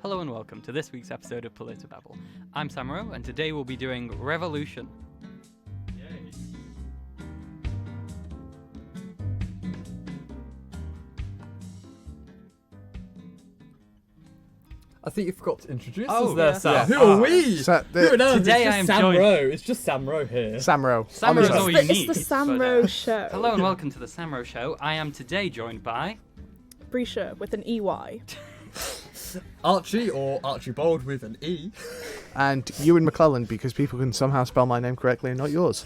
Hello and welcome to this week's episode of PolitiBabble. I'm Samro, and today we'll be doing Revolution. Yay. I think you forgot to introduce Oh, us there, yeah. Sam. Yeah. Who are we? Today I am Sam joined- Rowe. It's just Sam Rowe here. Samro. Samro is Obviously. all you need. It's the but, Samro Show. Hello and welcome to the Samro Show. I am today joined by... Brescia with an EY. Archie, or Archibald with an E. And Ewan McClellan, because people can somehow spell my name correctly and not yours.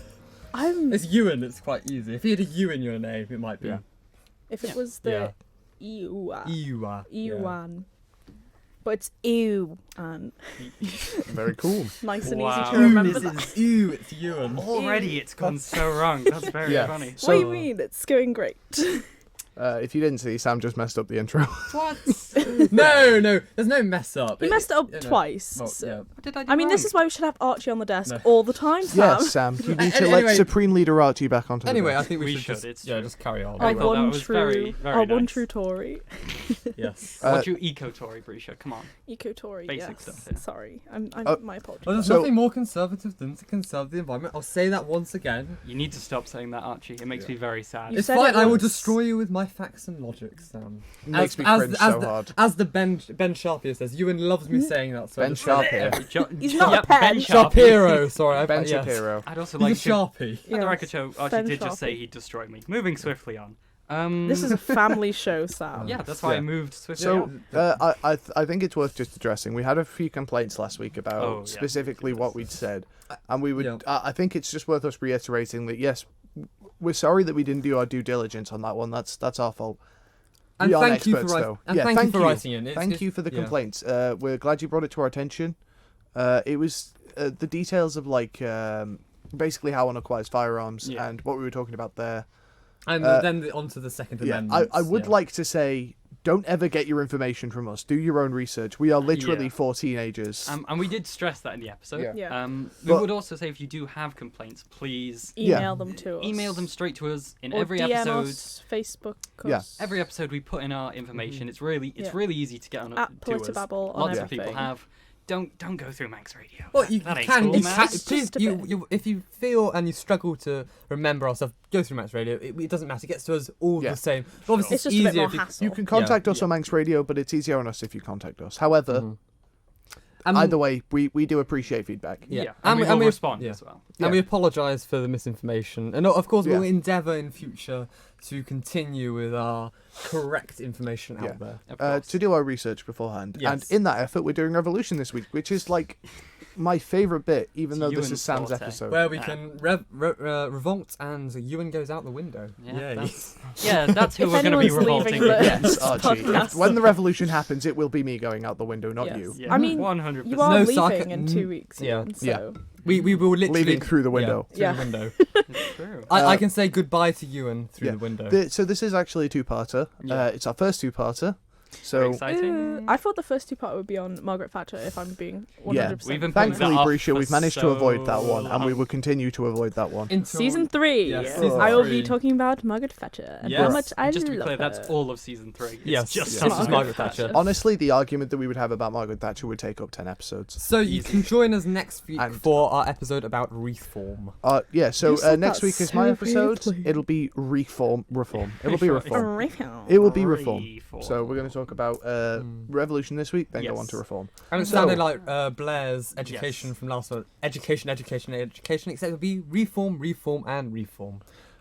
It's Ewan, it's quite easy. If you had a U in your name, it might be. Yeah. If it was the EUA. Ewa. Ewan. But it's Ewan. Very cool. Nice and Wow. easy to remember This that. is Ew, it's Ewan. Already it's gone so wrong. That's very Yeah. funny. What do you mean? It's going great. If you didn't see, Sam just messed up the intro. What? No, there's no mess up. He messed it up you know, twice. well, so- yeah. What did I do I mean, wrong? this is why we should have Archie on the desk No. all the time, Sam. Yes, Sam. You need to let Anyway- Supreme Leader Archie back onto the Anyway, I desk. think we, We should should, just, it's yeah, true. just carry on. I Our thought that one was true, very, very our one nice. true Tory. Yes. Uh, What's your eco-Tory, Brescia? Come on. Eco-Tory, Basic yes. stuff, yeah. Sorry. My apologies. Well, there's So- nothing more conservative than to conserve the environment. I'll say that once again. You need to stop saying that, Archie. It makes me very sad. You It's said fine. it I will once. destroy you with my facts and logic, Sam. Makes me cringe so hard. As the Ben Sharpie says, Ewan loves me saying that. So Ben Sharpie. He's not a pen. Ben Shapiro, sorry. Ben yes. Shapiro. I'd also He's like a to... Sharpie. At the record show, Archie Ben did just say Sharpie. he'd destroy me. Moving swiftly on. This is a family show, Sam. Yeah, that's why I Yeah. moved swiftly So, on. I think it's worth just addressing. We had a few complaints last week about Oh, yeah. specifically what we'd said. And we would. Yeah. I think it's just worth us reiterating that, yes, we're sorry that we didn't do our due diligence on that one. That's our fault. And We aren't thank you for experts, writing. though. And Yeah, thank you for writing in. Thank you for the yeah. complaints. We're glad you brought it to our attention. It was the details of basically how one acquires firearms Yeah. and what we were talking about there. And Uh, then on to the Second Yeah, Amendment. I would like to say, don't ever get your information from us. Do your own research. We are literally Yeah. 4 teenagers. And we did stress that in the episode. Yeah. Yeah. We But- would also say if you do have complaints, please Email them to us. email them straight to us in Or every DM episode. us, Facebook Yeah. us. Every episode we put in our information. It's really Yeah. easy to get on At to us. PolitiBabble on Lots of everything. people have. Don't go through Manx Radio. Well, you That ain't can. cool, You man. can It's please, just a bit. if you feel and you struggle to remember our stuff, go through Max Radio. It doesn't matter. It gets to us all Yeah. the same. But obviously, It's just a bit easier more if you, hassle. You can contact us yeah. on Manx Radio, but it's easier on us if you contact us. However, Mhm. either way, we do appreciate feedback. Yeah, And we we- will and we- respond yeah. as well. Yeah. And we apologise for the misinformation. And of course, we'll Yeah. endeavour in future to continue with our correct information out Yeah. there. Of course. To do our research beforehand. Yes. And in that effort, we're doing Revolution this week, which is my favourite bit, even It's though this Ewan's is Sam's forte. episode. Where we Ah. can revolt and Ewan goes out the window. Yeah, Yay. that's who If we're going to be anyone's revolting leaving with. the- Yes, Archie. podcast. When the revolution happens, it will be me going out the window, not Yes. you. Yeah, I mean, 100%. You are No leaving sarca- in 2 weeks. yeah. Ian, Yeah. so We will literally Leaving through the window. Yeah, Yeah. through the window. It's true. I can say goodbye to Ewan through Yeah. the window. So this is actually a two-parter. Yeah. It's our first two-parter. Very So exciting. I thought the first 2 part would be on Margaret Thatcher, if I'm being 100%. We've been putting thankfully, that off Brescia, for we've managed to so avoid that one, and we long. will continue to avoid that one. Until- Season 3. Yes, season I will 3. be talking about Margaret Thatcher and Yes. how much I And just to be love clear, her. that's all of season 3. It's Yes, just yes, on it's Margaret Thatcher. Honestly, the argument that we would have about Margaret Thatcher would take up 10 episodes. So you Easy. can join us next week And- for our episode about reform. Yeah, so You said next that week is so my episode. weirdly. It'll be reform. It'll be Sure. reform. Reform. It will be reform. Reform. So we're going to talk about revolution this week, then go Yes. on to reform. And it So- sounded like Blair's education Yes. from last one. Education, except it'll be reform, and reform.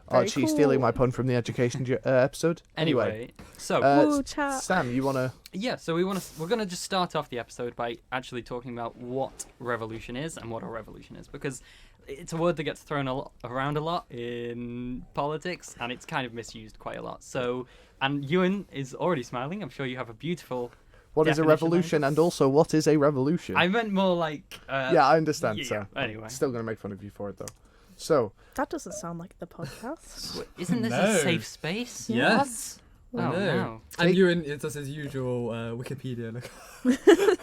Very Archie cool. stealing my pun from the education episode. Anyway, so Woo, chat. Sam, you want to... yeah, so we're going to just start off the episode by actually talking about what revolution is and what a revolution is, because it's a word that gets thrown around a lot in politics, and it's kind of misused quite a lot. So, and Ewan is already smiling. I'm sure you have a beautiful. What is a definition revolution, and also what is a revolution? I meant more like. Yeah, I understand, yeah, Sam. anyway. Still going to make fun of you for it, though. So, That doesn't sound like the podcast. Isn't this No. a safe space? Yes. Oh, no. no. And Ewan, it does his usual Wikipedia look.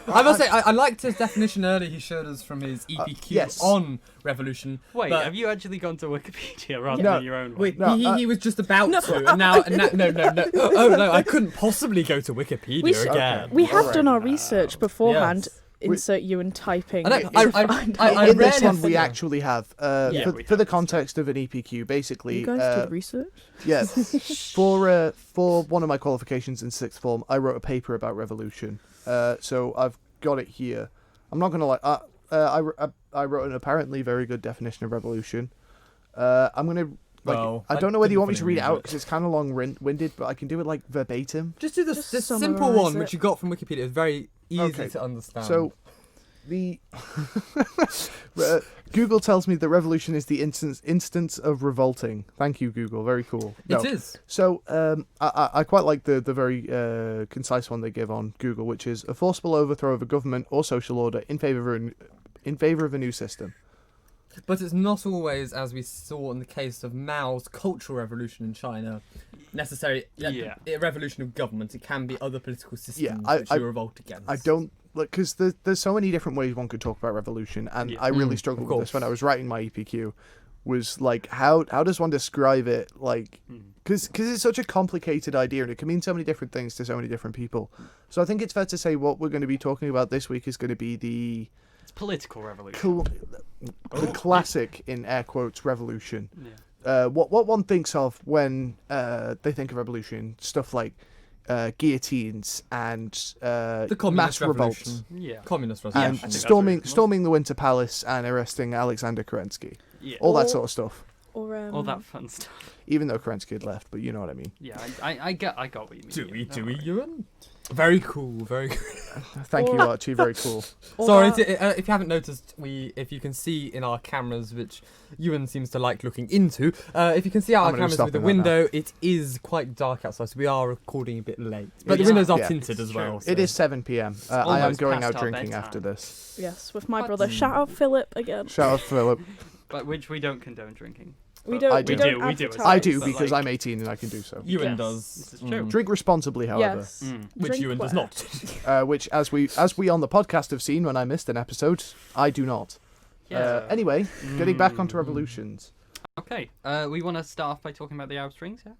I must say, I liked his definition earlier he showed us from his EPQ yes. on revolution. Wait, but- have you actually gone to Wikipedia rather No. than your own one? Wait, No, he was just about No. to, and now no. Oh no, I couldn't possibly go to Wikipedia We s- again. We have Alright. done our research beforehand. Yes. Insert you in typing. I know, to find I out. In this rarely one, we figure- actually have. Yeah, For we the have. context of an EPQ, basically. You guys did research? Yeah. For one of my qualifications in sixth form, I wrote a paper about revolution. So I've got it here. I'm not gonna lie. I wrote an apparently very good definition of revolution. I'm gonna. Well, I don't know whether you want me to read it read out because it's kind of long-winded, but I can do it like verbatim. Just do Just this simple summarise one, it. which you got from Wikipedia. It's very easy Okay. to understand. So, the Google tells me that revolution is the instance of revolting. Thank you, Google. Very cool. No. it is. So, I quite like the very concise one they give on Google, which is a forcible overthrow of a government or social order in favor of a new system. But it's not always, as we saw in the case of Mao's Cultural Revolution in China, necessarily a revolution of government. It can be other political systems which you revolt against. I don't look because there's so many different ways one could talk about revolution, and I really struggled with this when I was writing my EPQ. Was like how does one describe it? Like because it's such a complicated idea and it can mean so many different things to so many different people. So I think it's fair to say what we're going to be talking about this week is going to be the It's political revolution. the classic in air quotes revolution. Yeah. What one thinks of when they think of revolution, stuff like guillotines and The Communist mass revolts Revolution. Yeah. Communist and Revolution. I think that's storming the Winter Palace and arresting Alexander Kerensky. Yeah. All that Or- sort of stuff. Or All that fun stuff. Even though Kerensky had left, but you know what I mean. Yeah, I got what you mean. Do we, Ewan? Very cool, very cool. Thank you, Or- Archie. Very cool. or Sorry, that- if you haven't noticed, if you can see in our cameras, which Ewan seems to like looking into, if you can see our I'm gonna cameras stop with the doing that now. window, it is quite dark outside, so we are recording a bit late. But the is. windows are Yeah. tinted It's as true. well. It so- is 7 p.m. I am almost going past out our drinking bedtime. after this. Yes, with my brother. Shout out Philip again. Shout out Philip. But which we don't condone drinking. We But don't. I We do. don't We do. advertise. I do But, because like- I'm 18 and I can do so. Ewan Yes. does. This is true. Drink responsibly, however. Yes. Which Drink Ewan does well. not. Which, as we on the podcast have seen when I missed an episode, I do not. Yeah. Anyway, getting back onto revolutions. Okay. We want to start off by talking about the Arab Springs, yeah?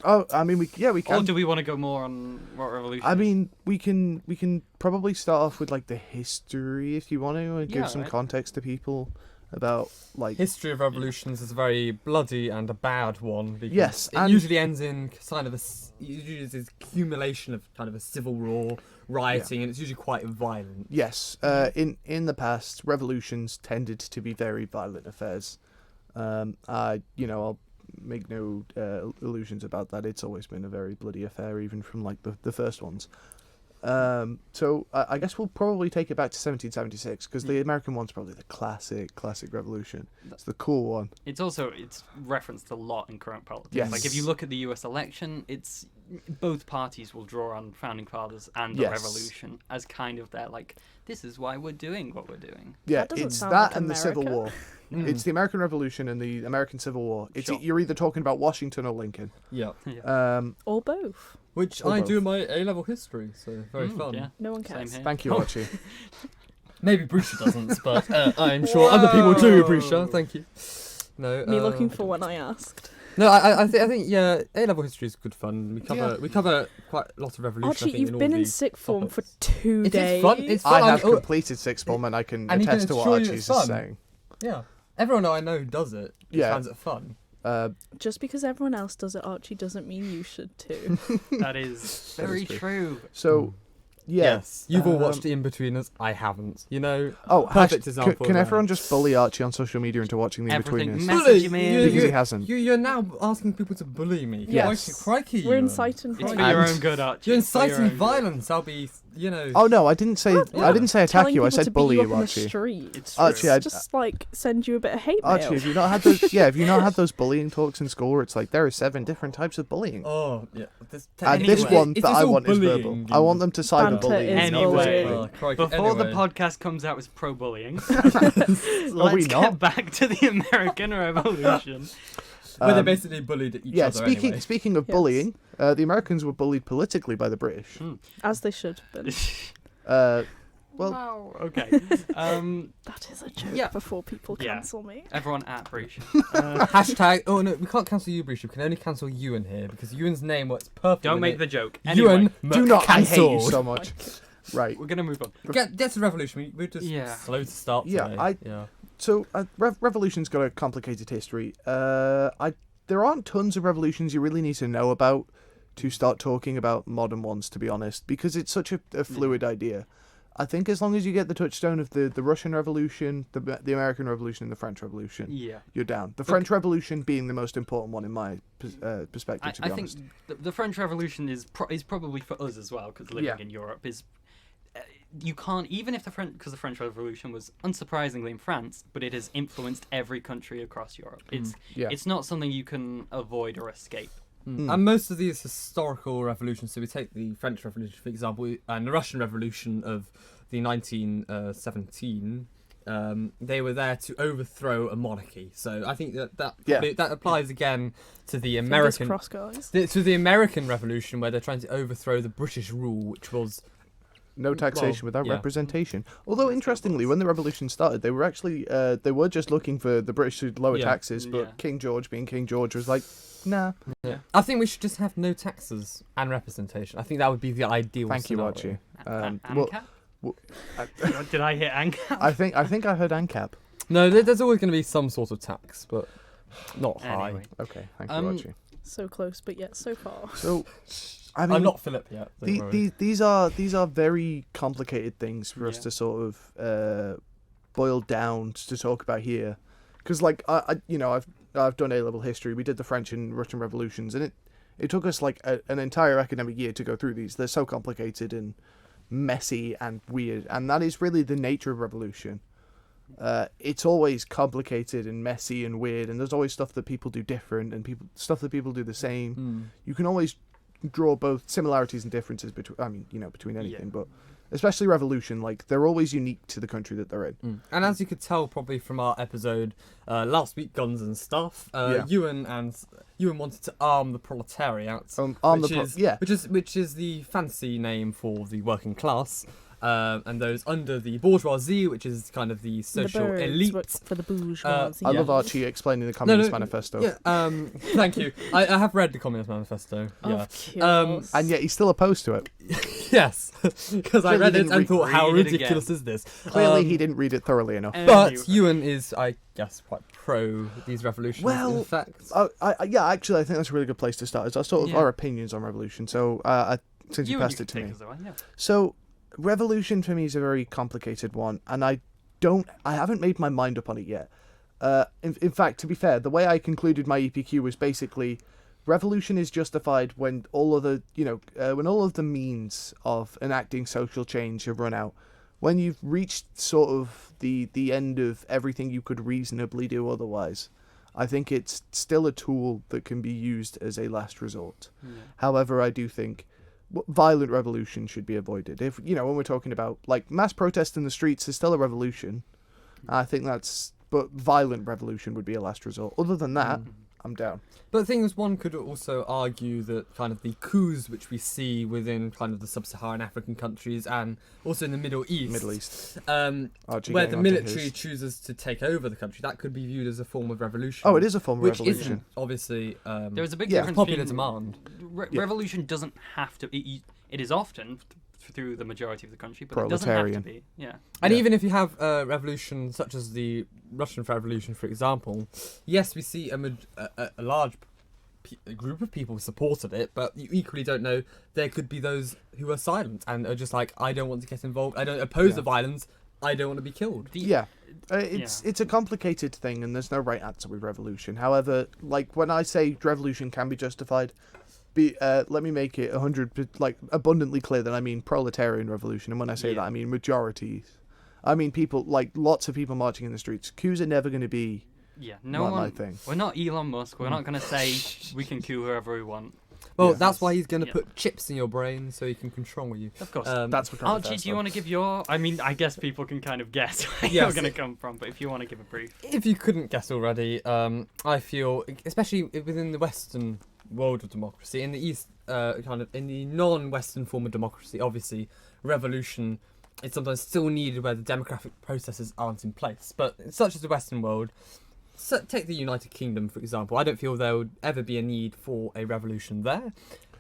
Oh, I mean, we Or can. do we want to go more on what revolution? I is? mean, we can probably start off with like the history if you want to, and give Yeah, some right. context to people about like. History of revolutions is a very bloody and a bad one. Because Yes, it and- usually ends in kind of usually is accumulation of kind of a civil war, rioting, and it's usually quite violent. Yes, in the past, revolutions tended to be very violent affairs. I'll make no illusions about that. It's always been a very bloody affair, even from like the first ones. So I guess we'll probably take it back to 1776 because the American one's probably the classic revolution. It's the cool one. It's referenced a lot in current politics. Yes. Like if you look at the U.S. election, it's both parties will draw on founding fathers and the Yes. revolution as kind of their like, this is why we're doing what we're doing. Yeah, That doesn't it's sound that like and the Civil America. War. It's the American Revolution and the American Civil War. It's Sure. you're either talking about Washington or Lincoln. Yeah. Or both. Which Or I both. do in my A-level history, so very fun. Yeah. No one Same cares. here. Thank you, Archie. Maybe Brusha doesn't, but I'm sure other people do, Brusha. Thank you. No. Me looking for when I asked. No, I think yeah, A-level history is good fun. We cover quite a lot of revolution. I Archie, think, you've in all been in these sixth form for topics. 2 It days. is fun. It's fun. I have oh, completed sixth form and I can and he can attest to what assure you Archie's it's fun. saying. Yeah. Everyone I know who does it. Yeah. Finds it fun. Just because everyone else does it, Archie, doesn't mean you should too. That is very true. true. So, yeah. Yes. You've all watched The In-Betweeners. I haven't. You know. Oh, Perfect example Can of everyone that. just bully Archie on social media into watching the Everything. Betweeners? Message him in. Because he hasn't. You're now asking people to bully me. Yes. Crikey. We're Ewan. inciting It's for violence. your And- own good, Archie. You're It's for your inciting own good. violence. I'll be, Oh no, I didn't say I didn't say attack Telling you. I people to said beat bully you you, up on the Archie. street. It's true. Archie, I- Just like send you a bit of hate Archie, mail. have you not had those? Yeah, have you not had those bullying talks in school where it's like there are 7 different types of bullying? Oh, yeah. And this Anyway, one that I want is verbal. I want them to Banter cyberbully. is Anyway. bullying. Before the podcast comes out, it's pro-bullying. Are we Let's not? get back to the American Revolution. Where they basically bullied each other anyway. Speaking of bullying, the Americans were bullied politically by the British. As they should have been. Well, wow, okay. That is a joke before people cancel me. Everyone at Breach. Hashtag, oh no, we can't cancel you, Breach. We can only cancel Ewan here because Ewan's name works perfectly. Don't make the joke. Anyway, Ewan, do not cancelled. I hate you so much. Right. We're going to move on. Get to the revolution. We're just slow to start today. So, revolution's got a complicated history. There aren't tons of revolutions you really need to know about to start talking about modern ones, to be honest, because it's such a fluid idea. I think as long as you get the touchstone of the Russian Revolution, the American Revolution, and the French Revolution, you're down. The French Revolution being the most important one in my perspective, to be honest. I think the French Revolution is probably for us as well, because living in Europe is... you can't, even if because the French Revolution was unsurprisingly in France, but it has influenced every country across Europe. It's not something you can avoid or escape. And most of these historical revolutions, so we take the French Revolution, for example, and the Russian Revolution of the 1917, they were there to overthrow a monarchy. So I think that applies again to the American... Fingers crossed, guys. To the American Revolution, where they're trying to overthrow the British rule, which was... No taxation without representation. Although, interestingly, when the revolution started, they were actually they were just looking for the British to lower taxes, but King George, being King George, was like, nah. Yeah. I think we should just have no taxes and representation. I think that would be the ideal Thank you, Did Archie. I hit ANCAP? I think I heard ANCAP. No, there's always going to be some sort of tax, but not high. Anyway. Okay, thank you, Archie. So close, but yet so far. So... I mean, I'm not Philip yet. These are very complicated things for us to sort of boil down to talk about here, because like I've done A-level history. We did the French and Russian revolutions, and it took us like an entire academic year to go through these. They're so complicated and messy and weird, and that is really the nature of revolution. It's always complicated and messy and weird, and there's always stuff that people do different and stuff that people do the same. You can always draw both similarities and differences between anything, but especially revolution, like they're always unique to the country that they're in. And as you could tell probably from our episode last week, Guns and Stuff, Ewan wanted to arm the proletariat, which is the fancy name for the working class. And those under the bourgeoisie, which is kind of the social elite. For the bourgeoisie. I love Archie explaining the Communist Manifesto. Yeah, thank you. I have read the Communist Manifesto. And yet he's still opposed to it. Yes, because I read it and thought, how ridiculous is this? Clearly, he didn't read it thoroughly enough. But Ewan is, I guess, quite pro these revolutions. Well, in fact, actually, I think that's a really good place to start. It's our sort of our opinions on revolution. So, since you passed it to me, so. Revolution for me is a very complicated one, and I haven't made my mind up on it yet. In fact, to be fair, the way I concluded my EPQ was basically revolution is justified when all of the means of enacting social change have run out. When you've reached sort of the end of everything you could reasonably do otherwise. I think it's still a tool that can be used as a last resort. However, I do think violent revolution should be avoided. If when we're talking about like mass protest in the streets is still a revolution, I think but violent revolution would be a last resort. Other than that, I'm down. But the thing is, one could also argue that kind of the coups which we see within kind of the sub-Saharan African countries and also in the Middle East, where the military chooses to take over the country, that could be viewed as a form of revolution. Oh, it is a form of revolution. Which isn't, obviously, there is a big difference popular demand. Revolution doesn't have to... It is often through the majority of the country, but Proletarian. it doesn't have to be. And even if you have a revolution such as the Russian Revolution, for example, yes, we see a large group of people supported it, but you equally don't know. There could be those who are silent and are just like, I don't want to get involved. I don't oppose the violence. I don't want to be killed. It's a complicated thing, and there's no right answer with revolution. However, like when I say revolution can be justified, let me make it abundantly clear that I mean proletarian revolution, and when I say that I mean majorities. I mean people, like lots of people marching in the streets. Coups are never going to be my thing. We're not Elon Musk. We're not going to say we can coup whoever we want. Well, Yeah. that's why he's going to Yeah. put chips in your brain so he can control you. Of course. That's what Archie, do you want to give your? I mean, I guess people can kind of guess where Yes. you're going to come from, but if you want to give a brief. If you couldn't guess already, I feel, especially within the Western world of democracy, in the East, kind of in the non-Western form of democracy, obviously, revolution is sometimes still needed where the democratic processes aren't in place. But such as the Western world, so take the United Kingdom, for example. I don't feel there would ever be a need for a revolution there.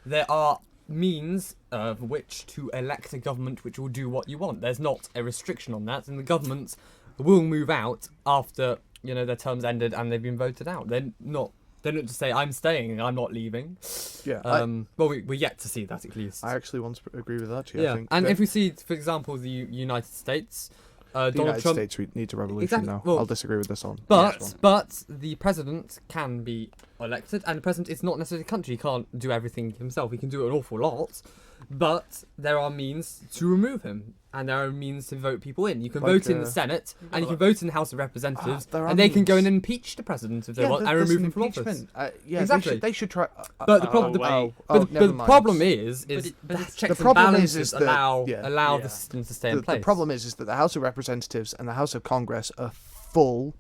There are means of which to elect a government which will do what you want. There's not a restriction on that, and the governments will move out after their terms ended and they've been voted out. They don't just say I'm staying and I'm not leaving. Yeah. Well, we're yet to see that at least. I actually want to agree with Archie. I Yeah, think and that if we see, for example, the United States, the Donald United Trump. States needs a revolution Exactly, now. well, I'll disagree with this one. But the president can be elected, and the president is not necessarily a country. He can't do everything himself. He can do an awful lot, but there are means to remove him, and there are means to vote people in. You can Like, vote in the Senate, and you can vote in the House of Representatives, there are and they can go means. and impeach the president if they want, and there's remove an him from office. impeachment. Yeah, Exactly. They should try. But the problem, wait. but never the mind. problem is But that it's- checks The problem and is balances that- allow yeah. allow Yeah. the system to stay in The place. problem is that the House of Representatives and the House of Congress are full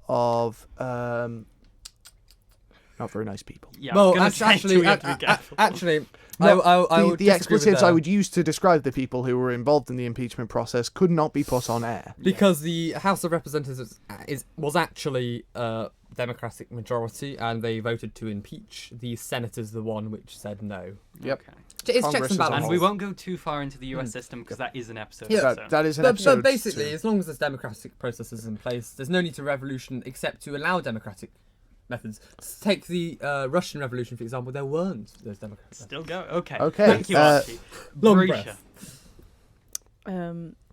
of not very nice people. Yeah, well, I was gonna say, actually, we have to be careful. actually, No, I would the disagree with expletives I that. would use to describe the people who were involved in the impeachment process could not be put on air. Because the House of Representatives was actually Democratic majority, and they voted to impeach. The Senate is the one which said no. Yep. Okay. It's Congress checks as and a And balances. we won't go too far into the US system because that is an episode. Yeah. so. That is an But episode. basically, to- as long as there's democratic processes in place, there's no need to revolution except to allow democratic methods. Take the Russian Revolution, for example. There weren't those democratic methods. Still go. Okay. Okay, Thank you, Archie. Long Grisha, breath.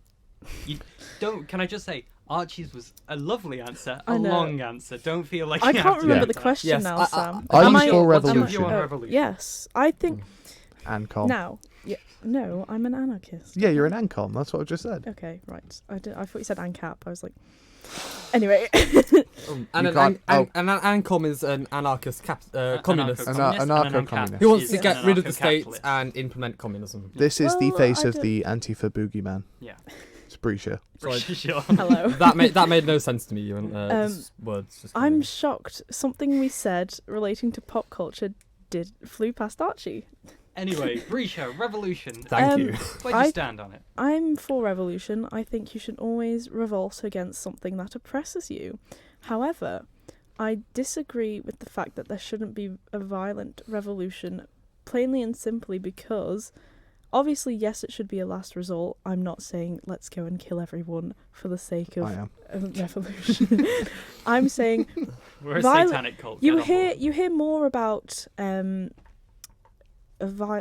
you don't. Can I just say, Archie's was a lovely answer, I a know. long answer. Don't feel like I you can't have to remember do the that. question Yes, now, I- Sam. Are Am you I- for What's your revolution? view on Oh, revolution? yes, I think Ancom. now. Yeah, no, I'm an anarchist. Yeah, you're an Ancom. That's what I just said. Okay, right. I thought you said ANCAP. I was like, anyway. And You an can't- ANCOM is an anarchist communist Anarcho-communist and an Anarcho-communist. ANCAP who wants is to an get rid of the state anarcho-capitalist. and implement communism. This is the Well, face I of don't- the Antifa boogeyman. Yeah. It's Brescia. Sorry. Sure. Hello. that made no sense to me. Just words. Just I'm shocked. Something we said relating to pop culture flew past Archie. Anyway, Grisha, revolution. Thank you. Where do I- you stand on it? I'm for revolution. I think you should always revolt against something that oppresses you. However, I disagree with the fact that there shouldn't be a violent revolution, plainly and simply because, obviously, yes, it should be a last resort. I'm not saying let's go and kill everyone for the sake of I am. a revolution. I'm saying We're a Violent- satanic cult. you get on board. hear more about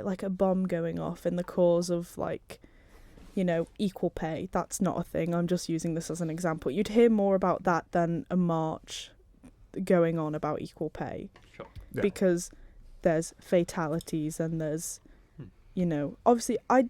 like a bomb going off in the cause of equal pay. That's not a thing. I'm just using this as an example. You'd hear more about that than a march going on about equal pay. Sure. Yeah. Because there's fatalities and there's obviously I'm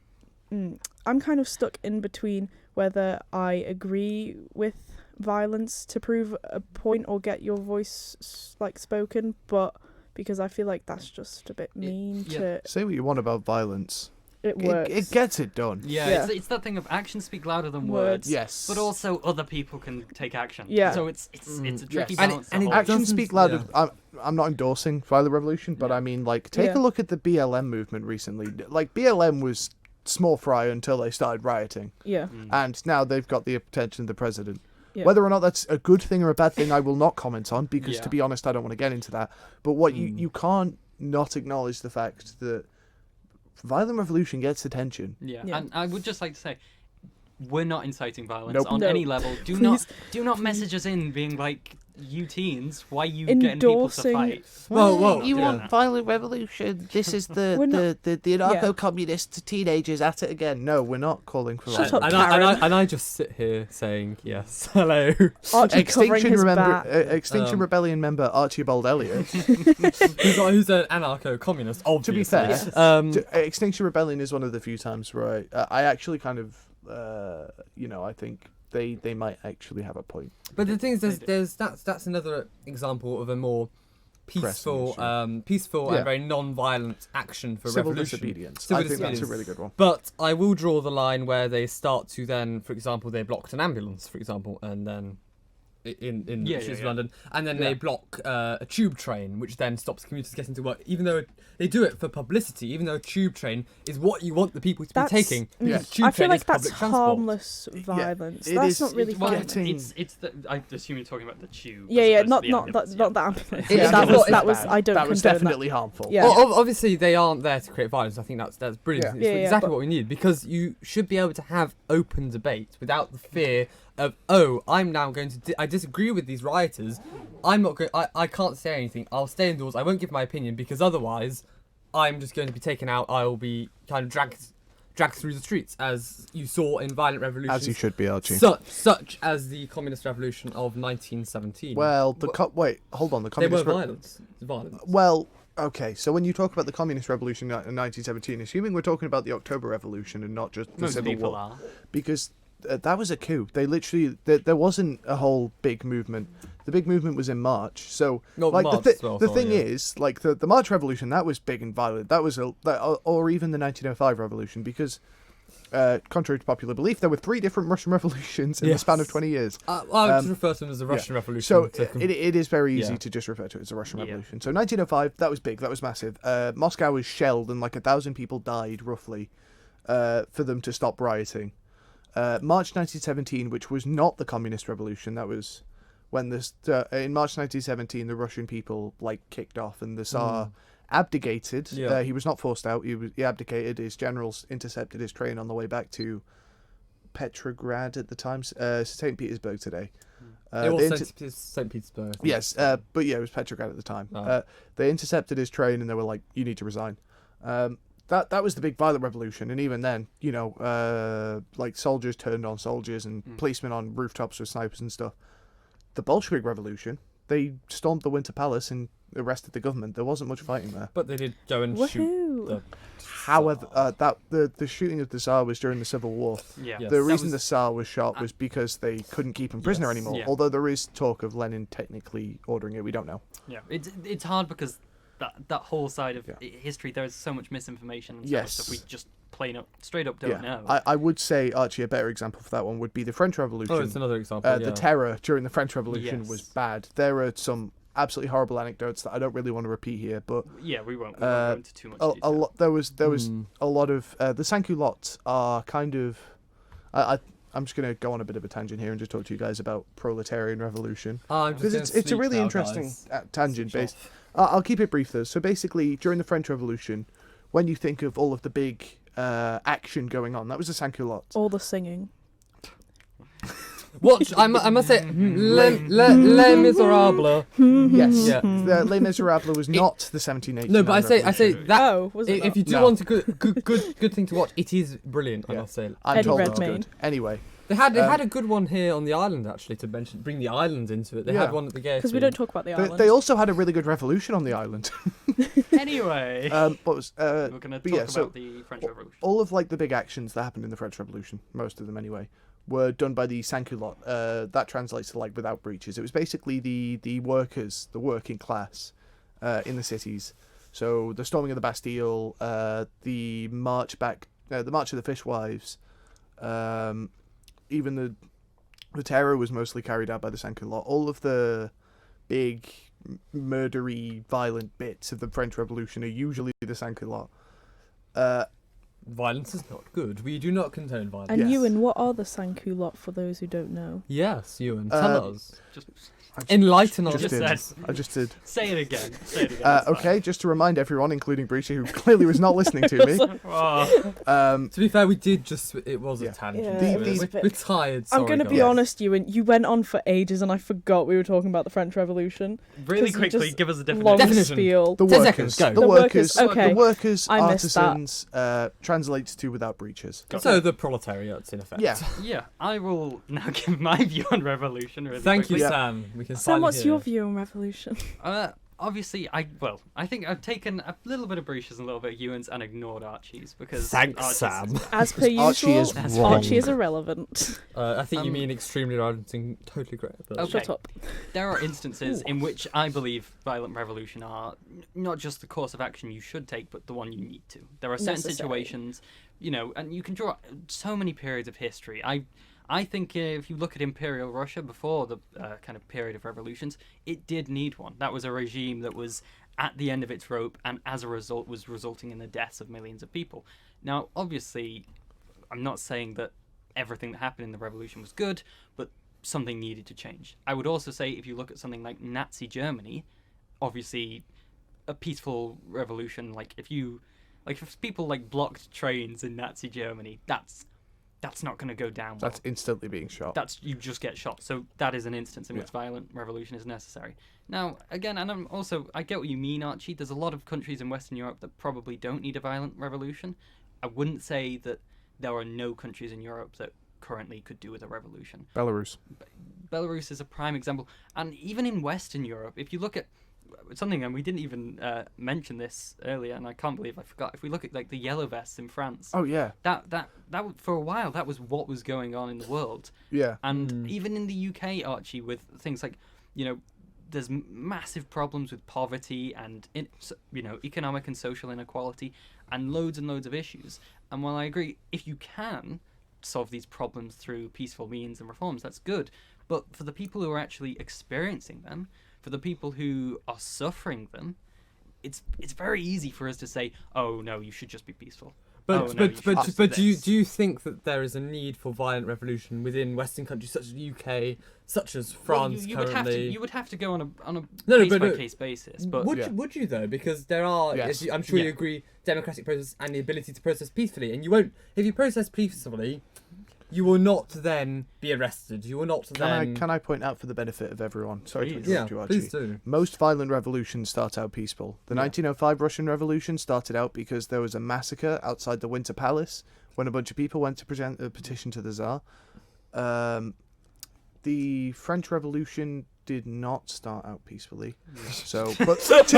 kind of stuck in between whether I agree with violence to prove a point or get your voice spoken, but because I feel like that's just a bit mean yeah. to Say what you want about violence. it works. It gets it done. Yeah, Yeah. It's that thing of actions speak louder than Words. words. Yes. But also other people can take action. Yeah. So it's a tricky Yes. balance. And it to hold. Actions doesn't- speak louder. yeah. I'm not endorsing violent revolution, but Yeah. I mean, take Yeah. a look at the BLM movement recently. BLM was small fry until they started rioting, yeah. Mm. and now they've got the attention of the president. Yeah. Whether or not that's a good thing or a bad thing, I will not comment on because, Yeah. to be honest, I don't want to get into that. But what you can't not acknowledge the fact that violent revolution gets attention. Yeah. Yeah. And I would just like to say, we're not inciting violence Nope. on No. any level. Do Please. not message us in being like, you teens, why are you getting people to Endorsing- fight? Whoa, you yeah. want violent revolution? This is the We're not- anarcho-communist teenagers at it again. No, we're not calling for Shut violence. up, Karen. I just sit here saying yes. Hello. Archie covering his back. Extinction Rebellion member Archibald Elliott. who's an anarcho-communist, To obviously. be fair, Yes. Extinction Rebellion is one of the few times where I actually kind of, I think they might actually have a point. But the thing is, They do. that's another example of a more peaceful, news, peaceful Yeah. and very non-violent action for Civil revolution. disobedience. Civil I think that's a disobedience. really good one. But I will draw the line where they start to then, for example, they blocked an ambulance, for example, and then in London, and then they block a tube train, which then stops commuters getting to work. Even though they do it for publicity, even though a tube train is what you want the people to be taking. Yeah. Tube I feel train like is that's public transport. harmless violence. it That's is- not really Well, violent. it's the. I assume you're talking about the tube. Yeah, as yeah, opposed not to the not ambulance, that, not the ambulance. Yeah, that it's was not- bad. I don't that was condone definitely harmful. Yeah. Well, obviously, they aren't there to create violence. I think that's brilliant. Yeah. It's Yeah, yeah, exactly but- what we need, because you should be able to have open debate without the fear of, oh, I'm now going to I disagree with these rioters. I'm not going. I can't say anything. I'll stay indoors. I won't give my opinion, because otherwise, I'm just going to be taken out. I'll be kind of dragged through the streets, as you saw in violent revolutions. As you should be, Archie. Such as the Communist Revolution of 1917. Well, wait, hold on. The they were communist violence. Well, okay. So when you talk about the Communist Revolution in 1917, assuming we're talking about the October Revolution and not just the Most Civil people War, are. because that was a coup. They literally there wasn't a whole big movement. The big movement was in March. So No, like March the as well, the sorry, thing yeah. is, like the March Revolution, that was big and violent. That was or even the 1905 Revolution, because contrary to popular belief, there were 3 different Russian revolutions in the span of 20 years. I would just refer to them as the Russian Revolution. So to it is very easy yeah. to just refer to it as a Russian Yeah. Revolution. So 1905, that was big, that was massive. Moscow was shelled and like 1,000 people died roughly for them to stop rioting. March 1917, which was not the Communist Revolution, that was when this in March 1917 the Russian people like kicked off and the Tsar abdicated. Yeah. He was not forced out. He abdicated. His generals intercepted his train on the way back to Petrograd at the time, St. Petersburg today. it they was St. Petersburg. I think. Yes, but yeah, it was Petrograd at the time. Oh. They intercepted his train and they were like, "You need to resign." That was the big violent revolution, and even then, like soldiers turned on soldiers and policemen on rooftops with snipers and stuff. The Bolshevik Revolution, they stormed the Winter Palace and arrested the government. There wasn't much fighting there. But they did go and shoot Woohoo! the. However, the shooting of the Tsar was during the Civil War. Yeah. Yes. The That reason was- the Tsar was shot was because they couldn't keep him prisoner Yes. anymore. Yeah. Although there is talk of Lenin technically ordering it, we don't know. Yeah, it's hard because that whole side of Yeah. history, there is so much misinformation and so Yes. much stuff we just straight up don't know. I would say, Archie, a better example for that one would be the French Revolution. Oh, it's another example. Yeah. The terror during the French Revolution Yes. was bad. There are some absolutely horrible anecdotes that I don't really want to repeat here, but Yeah, we won't go into too much a detail. lot. There was a lot of the sans-culottes are kind of. I'm just going to go on a bit of a tangent here and just talk to you guys about Proletarian Revolution. I'm just Because gonna it's a sleep really now, interesting guys. tangent Switch based. off. I'll keep it brief though. So basically, during the French Revolution, when you think of all of the big action going on, that was the sans-culottes. All the singing. Watch, I must say, Les Miserables. Yes, Yeah. the Les Miserables was not the 1789. No, but I say Revolution. that. Oh, was it If you do No. want a good thing to watch, it is brilliant. I Yeah. must say. I'm Eddie told it's Redmayne. good. Anyway, They had a good one here on the island actually to bring the island into it. They Yeah. had one at the gate. Because we don't talk about the they, island. they also had a really good revolution on the island. Anyway, What was we're going to but talk yeah, so about the French Revolution. all of like the big actions that happened in the French Revolution, most of them anyway, were done by the sans-culottes. That translates to like without breeches. It was basically the workers, the working class, in the cities. So the storming of the Bastille, the march back, the march of the fishwives, even the terror was mostly carried out by the sans-culottes. All of the big murdery, violent bits of the French Revolution are usually the sans-culottes. Violence is not good. We do not condone violence. And Yes. Ewan, what are the sans-culottes for those who don't know? Yes, Ewan, tell us. Just Enlighten us. Just did. said. I just did. say it again. Say it again. it's fine. Okay, just to remind everyone, including Breachy, who clearly was not listening to me. Oh, To be fair, we did just. It was Yeah. a tangent. Yeah, it was we're, a bit- we're tired. I'm Sorry, going to be guys. honest, Ewan. You went on for ages and I forgot we were talking about the French Revolution. really 'Cause you quickly, just give us a Long definition. spiel. The 10 workers, seconds, go. the The workers, workers, okay. the workers, I missed that. artisans, translates to without breeches. So the proletariats, in effect. Yeah. Yeah, I will now give my view on revolution. Really Thank you, quickly. Yeah. Sam. We can Sam, finally what's hear. your view on revolution? obviously, I think I've taken a little bit of Berish's and a little bit of Ewan's and ignored Archie's because Thanks, Archie's Sam. As per Archie usual, is That's wrong. Archie is irrelevant. I think you Um, mean extremely relevant and totally great. But Okay. Shut up. There are instances in which I believe violent revolution are not just the course of action you should take, but the one you need to. There are certain Necessary. situations, and you can draw so many periods of history. I think if you look at Imperial Russia before the kind of period of revolutions, it did need one. That was a regime that was at the end of its rope, and as a result was resulting in the deaths of millions of people. Now, obviously, I'm not saying that everything that happened in the revolution was good, but something needed to change. I would also say if you look at something like Nazi Germany, obviously a peaceful revolution, if people blocked trains in Nazi Germany, that's not going to go down well. That's instantly being shot. You just get shot. So that is an instance in which violent revolution is necessary. Now, again, and I get what you mean, Archie. There's a lot of countries in Western Europe that probably don't need a violent revolution. I wouldn't say that there are no countries in Europe that currently could do with a revolution. Belarus. Belarus is a prime example. And even in Western Europe, if you look at something, and we didn't even mention this earlier, and I can't believe I forgot. If we look at the Yellow Vests in France, Oh yeah. that for a while that was what was going on in the world. Yeah. And even in the UK, Archie, with things like, there's massive problems with poverty and economic and social inequality and loads of issues. And while I agree, if you can solve these problems through peaceful means and reforms, that's good. But for the people who are actually experiencing them, for the people who are suffering them, it's very easy for us to say, oh no, you should just be peaceful. But no, you should just do this. you think that there is a need for violent revolution within Western countries such as the UK, such as France you currently? would have to go on a No, case but by no. case basis. But Would you though? Because there are, Yes. I'm sure you Yeah. agree, democratic process and the ability to process peacefully, and you won't. If you process peacefully, you will not then be arrested. You will not then. Can I point out for the benefit of everyone? Sorry to Please. interrupt you, Archie. Please do. Most violent revolutions start out peaceful. The 1905 Russian Revolution started out because there was a massacre outside the Winter Palace when a bunch of people went to present a petition to the Tsar. The French Revolution did not start out peacefully. So, but That's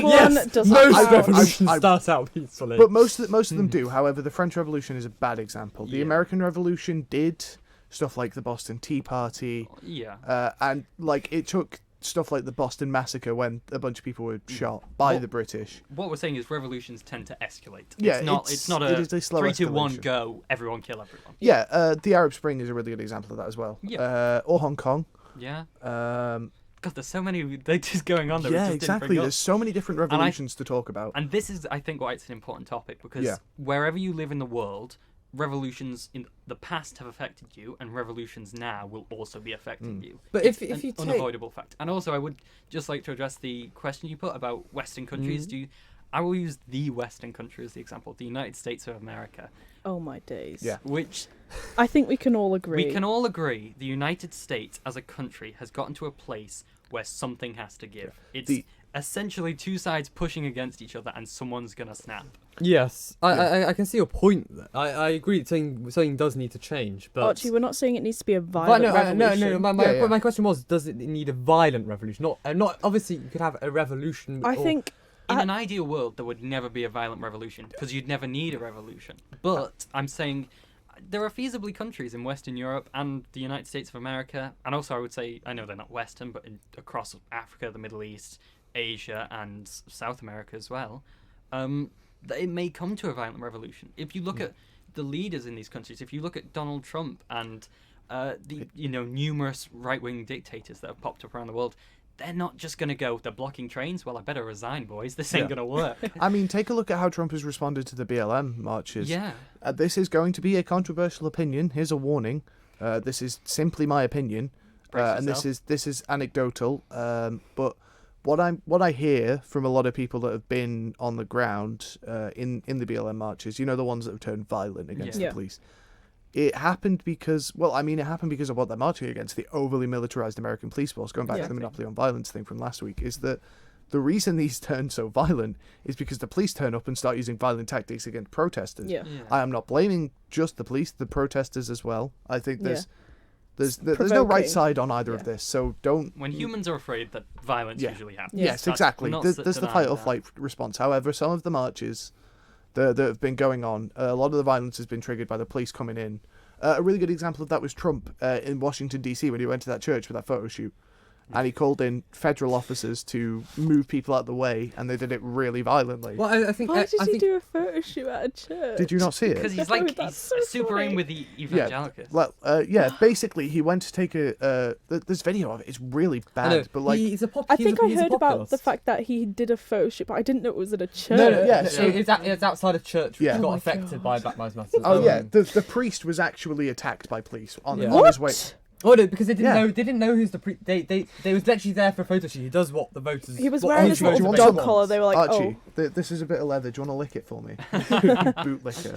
one doesn't Most count. revolutions start out peacefully. but most of them do. However, the French Revolution is a bad example. The Yeah. American Revolution did stuff like the Boston Tea Party, and it took stuff like the Boston Massacre when a bunch of people were shot by What- the British. what we're saying is revolutions tend to escalate. Yeah, it's not it a is a slow 3, 2, 1, escalation. go, everyone kill everyone. Yeah, the Arab Spring is a really good example of that as well. Yeah. Or Hong Kong. Yeah. Um, God, there's so many they're just going on that we yeah, just exactly. didn't bring up. There's so many different revolutions to talk about. And this is, I think, why it's an important topic, because Yeah. wherever you live in the world, revolutions in the past have affected you, and revolutions now will also be affecting you. But It's if an you take- unavoidable fact. And also, I would just like to address the question you put about Western countries. I will use the Western country as the example, the United States of America, Oh my days. Yeah. which I think we can all agree. we can all agree the United States as a country has gotten to a place where something has to give. It's essentially two sides pushing against each other, and someone's gonna snap. Yes, I can see your point. I agree. Something does need to change, but Archie, we're not saying it needs to be a violent revolution. no. My question was, does it need a violent revolution? Not obviously. You could have a revolution. I think In an ideal world, there would never be a violent revolution, because you'd never need a revolution. But I'm saying there are feasibly countries in Western Europe and the United States of America, and also I would say, I know they're not Western, but across Africa, the Middle East, Asia, and South America as well, that it may come to a violent revolution. If you look at the leaders in these countries, if you look at Donald Trump and the numerous right-wing dictators that have popped up around the world, they're not just going to go, they're blocking trains, well, I better resign, boys, this ain't going to work. I mean, take a look at how Trump has responded to the BLM marches. Yeah. This is going to be a controversial opinion. Here's a warning. This is simply my opinion, Brace and yourself. this is anecdotal. But what I hear from a lot of people that have been on the ground in the BLM marches, the ones that have turned violent against Yeah. the police. It happened because of what they're marching against, the overly militarized American police force, going back Yeah. to the Monopoly on Violence thing from last week, is that the reason these turn so violent is because the police turn up and start using violent tactics against protesters. Yeah. I am not blaming just the police, the protesters as well. I think There's no right provoking. side on either of Yeah. this, so don't. When humans are afraid, that violence Yeah. usually happens. Yes, That's exactly. not There's the denying fight or that. flight response. However, some of the marches that have been going on, a lot of the violence has been triggered by the police coming in. A really good example of that was Trump in Washington, D.C. when he went to that church for that photo shoot. And he called in federal officers to move people out of the way, and they did it really violently. Well, I think. Why I did he think do a photo shoot at a church? Did you not see Because it? he's No, like that's he's so super in funny. with the evangelicals. Basically, he went to take this video of it. It's really I know, bad, but like, he's a I he's think a, I he's a heard about populist. the fact that he did a photo shoot, but I didn't know it was at a church. No, yeah, No, so- it's outside of church, which Yeah. got Oh my affected God. by Black Lives Matter. oh yeah, the priest was actually attacked by police on Yeah. on his way. What? Oh no, because they didn't Yeah. know. They didn't know who's the they was literally there for a photo shoot. He does what the voters. He was what wearing the his do you little want dog some? collar. They were like, Archie, this is a bit of leather. Do you want to lick it for me? Boot licker.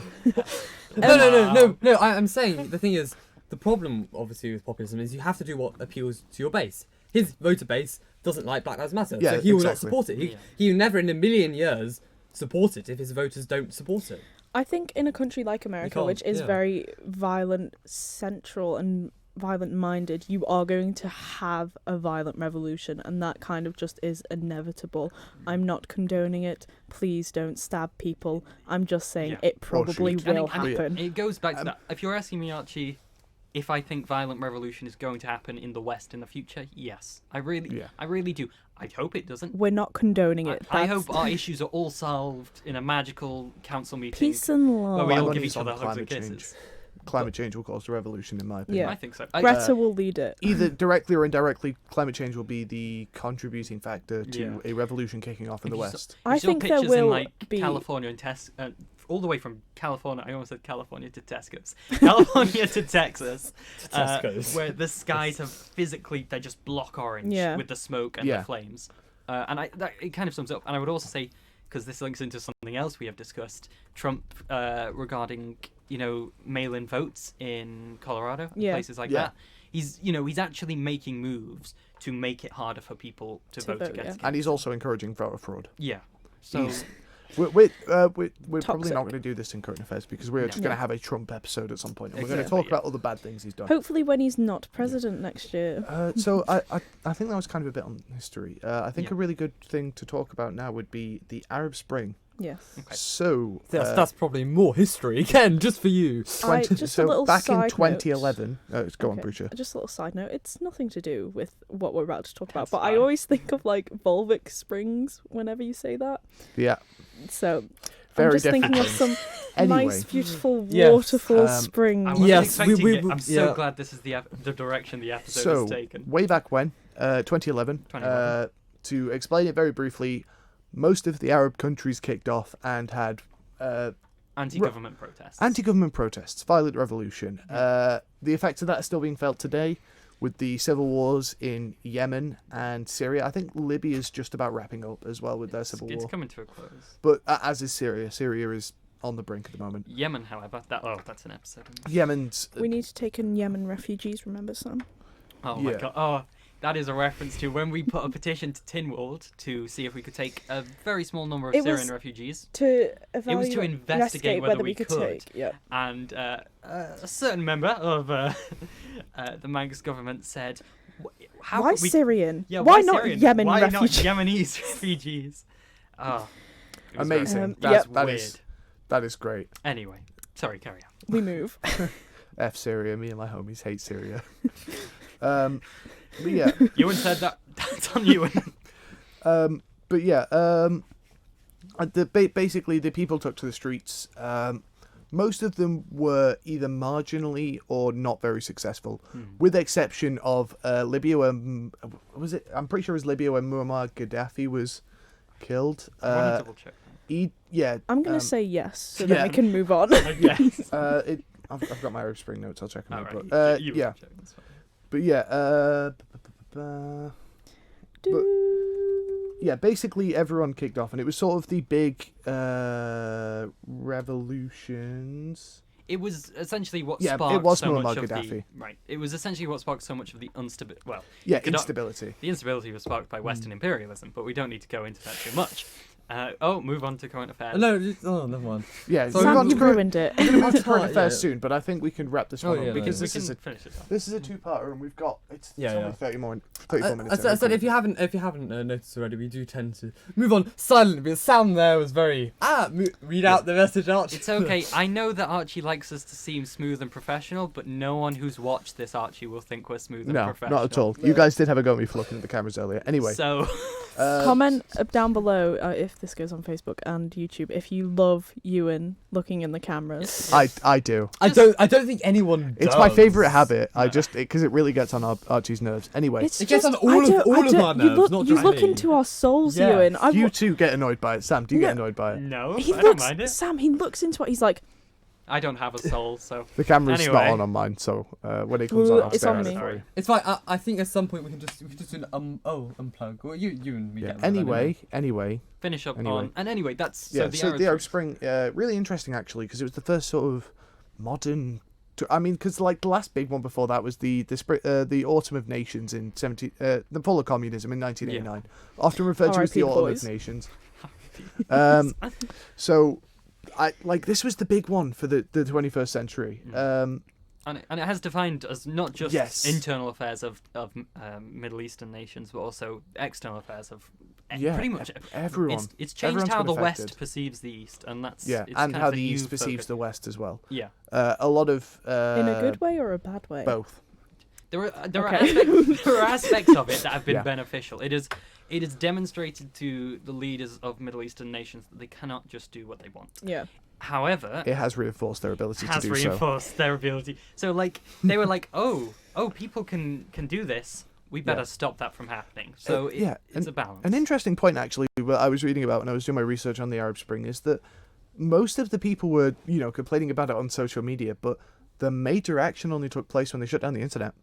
No. I'm saying the thing is, the problem obviously with populism is you have to do what appeals to your base. His voter base doesn't like Black Lives Matter, Yeah, so he will not exactly. support it. Yeah. He will never in a million years support it if his voters don't support it. I think in a country like America, can't, which is yeah. very violent, central, and violent-minded, you are going to have a violent revolution, and that kind of just is inevitable. I'm not condoning it. Please don't stab people. I'm just saying Yeah. it probably shoot. will And happen. it goes back to that. If you're asking me, Archie, if I think violent revolution is going to happen in the West in the future, yes, I really do. I hope it doesn't. We're not condoning it. I That's hope our issues are all solved in a magical council meeting peace and love. where we I'm all on give his each other on hugs and climate kisses. Climate change will cause a revolution, in my opinion. Yeah. I think so. Greta will lead it. Either directly or indirectly, climate change will be the contributing factor to Yeah. a revolution kicking off in the If you saw- West. I you saw think there pictures in will like be. California and all the way from California. I almost said California to Tesco's. California to Texas, Tesco's. where the skies have they just block orange Yeah. with the smoke and Yeah. the flames. It kind of sums up. And I would also say, because this links into something else we have discussed, Trump regarding mail-in votes in Colorado and Yeah. places like Yeah. that. He's actually making moves to make it harder for people to vote against him. And he's also encouraging voter fraud. Yeah. So He's- We're probably Toxic. not going to do this in current affairs because we're just No. going to have a Trump episode at some point, and we're going to Exactly, talk about all the bad things he's done. Hopefully, when he's not president next year. So I think that was kind of a bit on history. I think Yeah. a really good thing to talk about now would be the Arab Spring. Yes. Okay. So That's probably more history again, just for you. Just so a little back in side 2011, go on, Okay. Brucia. Just a little side note. It's nothing to do with what we're about to talk about, That's but I fine. always think of like Volvic Springs whenever you say that. Yeah, So very I'm just different. thinking of some Anyway. nice, beautiful Yes, waterfall um, springs. I wasn't Yes, expecting we- it. I'm so yeah. glad this is the direction the episode So has taken. way back when, 2011. 2011. To explain it very briefly, most of the Arab countries kicked off and had Anti-government protests. anti-government protests, violent revolution. The effects of that are still being felt today with the civil wars in Yemen and Syria. I think Libya is just about wrapping up as well with their civil It's war. coming to a close. But as is Syria. Syria is on the brink at the moment. Yemen, however, that's an episode. Yemen's... We need to take in Yemen refugees, remember, Sam? Oh my Yeah. god. Oh, that is a reference to when we put a petition to Tinwald to see if we could take a very small number of It was- Syrian refugees. To It was to investigate whether we could. take. Yeah. And a certain member of the Manx government said, "How Why could we? Syrian? Yeah, why not Syrian? Yemen Why refugees? not Yemenese refugees?" Oh, it was very- Amazing. That's that weird. that is great. Anyway, sorry, carry on. We move. F Syria. Me and my homies hate Syria. But yeah. Ewan said that. That's on Ewan. But yeah, basically the people took to the streets. Most of them were either marginally or not very successful, with the exception of Libya. Was it? I'm pretty sure it was Libya when Muammar Gaddafi was killed. I want to double check. I'm going to say yes, so yeah. that we can move on. Yes. I've got my Arab Spring notes. I'll check them out. Alright, But you yeah, check, that's fine. but yeah. Yeah, basically everyone kicked off, and it was sort of the big revolutions. It was essentially what Yeah, it sparked was so Muammar much of Gaddafi. the right. It was essentially what sparked so much of the Yeah, Gaddafi- instability. The instability was sparked by Western imperialism, but we don't need to go into that too much. Move on to current affairs. No, never mind. Yeah, So move Sam, on to you've current- ruined it. we're going to move to current Yeah. affairs soon, but I think we can wrap this one Oh, up yeah, because we this can is a finish it off. this is a two-parter, and we've got it's Yeah, only yeah. 34 minutes. I said if you haven't noticed already, we do tend to move on silently. Because Sam there was very read out the message, Archie. It's okay. I know that Archie likes us to seem smooth and professional, but no one who's watched this Archie will think we're smooth and No, professional. not at all. You guys did have a go at me for looking at the cameras earlier. Anyway, So, Comment down below if this goes on Facebook and YouTube if you love Ewan looking in the cameras. I do. I don't think anyone. It's my does. favourite habit. I just because it really gets on Archie's nerves. Anyway, It's It gets just, on all of our you nerves, look, not you just look me. into our souls, Yeah. Ewan. you two get annoyed by it. Sam, do you get No. annoyed by it? no, He I don't looks, mind it. Sam. He looks into it. He's like, I don't have a soul, so... The camera's Anyway. not on mine, so when it comes on, Well, I'll it's stare on at it me. for you. It's fine. I think at some point we can just do an unplug. Well, you and me. Yeah. get rid of that Anyway. Finish up Anyway. on... And anyway, that's... Yeah. So So the the Arab Arab Spring, really interesting actually, because it was the first sort of modern. I mean, because like the last big one before that was the Autumn of Nations in the fall of communism in 1989, often referred to as the R.I.P. Autumn boys. of Nations. So, this was the big one for the 21st century. And it has defined as not just Yes. internal affairs of Middle Eastern nations, but also external affairs of Yeah, pretty much everyone. It's changed Everyone's how been the West affected. perceives the East, and that's Yeah, it's and kind how of the a new East perceives focus. the West as well. Yeah, A lot of in a good way or a bad way? both. there are Okay. there are aspects of it that have been Yeah. beneficial. It is demonstrated to the leaders of Middle Eastern nations that they cannot just do what they want. Yeah. However, It has reinforced their ability has to do so. reinforced their ability. So like they were like, oh, people can do this. We better Yeah. stop that from happening. So it's a balance. An interesting point, actually, what I was reading about when I was doing my research on the Arab Spring is that most of the people were, complaining about it on social media, but the major action only took place when they shut down the internet.